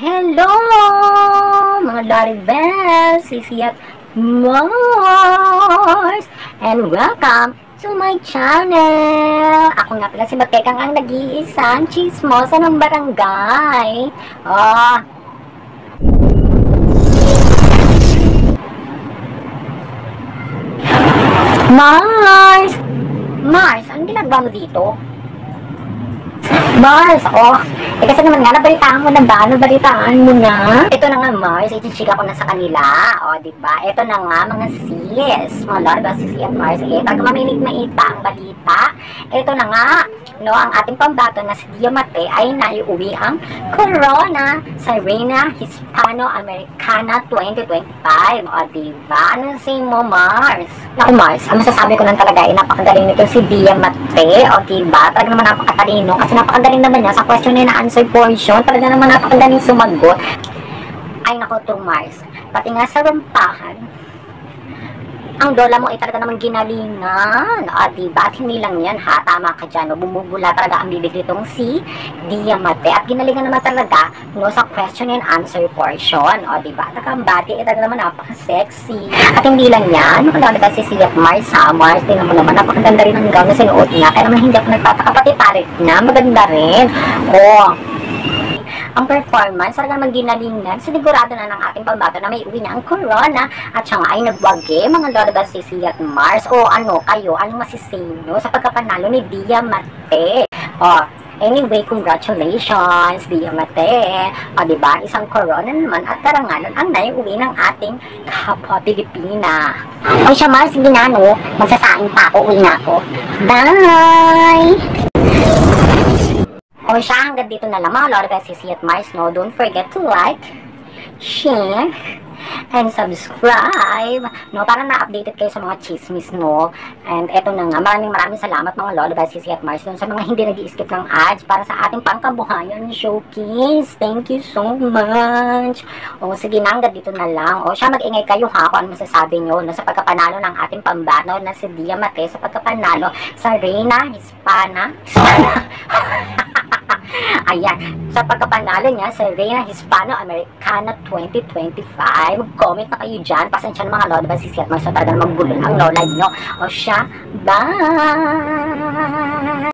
Hello, mga Lottie Bells! Sisi at Mars! And welcome to my channel! Ako nga pala si Bakekang ang nag-iisang chismosa ng barangay. Mars! Mars, anong ginagawa mo dito? Mars, kasi naman nga, nabalitaan mo na ba? Nabalitaan mo na? Ito na nga, Mars, iti-chika ko na sa kanila. Diba? Ito na nga, mga sis. Mga Lord, sis at Mars, taga maminig na ita ang balita. Ito na nga, ang ating pambato na si Diamante ay naiuwi ang corona sa Reina Hispano-Americana 2025. Diba? Ano say mo, Mars? Naku, Mars, ang masasabi ko lang talaga ay napakagaling nito si Diamante. Diba? Talaga naman napakatalino kasi napakagaling naman niya sa question and answer portion. Talaga naman napakagaling sumagot. Ay naku, to Mars, pati nga sa rampahan, ang lola mo ay talaga naman ginalingan. Diba? At hindi lang yan, ha? Tama ka dyan, bumubula talaga ang bibig nitong si Diamante. At ginalingan naman talaga, sa question and answer portion. Diba? Nakambati, talaga naman napaka-sexy. At hindi lang yan, diba si Siat Mars Mars, tingnan mo naman, napakaganda rin ang gown na sinuot niya. Kaya naman hindi ako nagtataka, pati parit na, maganda rin. Ang performance, talaga naman ginalingan, sinigurado na ng ating pambato na may uwi na ang corona at siya nga ay nagwagi, mga Lord ba si Siat Mars. Kayo, anong masisay nyo sa pagkapanalo ni Diamante? Anyway, congratulations, Diamante. Diba, isang corona naman at karangalan ang naiuwi ng ating kapwa Pilipina. Siya Mars, sige na, magsasaing pa ako, uwi na ako. Bye! Siya, hanggang dito na lang mga Lord at Sisi at Mars, don't forget to like, share, and subscribe, para na-updated kayo sa mga chismis, And eto na nga, maraming salamat mga Lord at Sisi at Mars, sa mga hindi nag-i-skip ng ads para sa ating pangkabuhayan showcase. Thank you so much. Sige na, hanggang dito na lang. Siya, mag-ingay kayo ha, kung ano masasabi nyo, sa pagkapanalo ng ating pambato na si Diamante, sa pagkapanalo sa Reina Hispana. Ayan, sa pagkapanalo niya sa Reina Hispano-Americana 2025, comment na kayo dyan. Pasensya ng mga Lord ba si Siat Mars, talagang magbulol ang lola nyo. Siya, bye!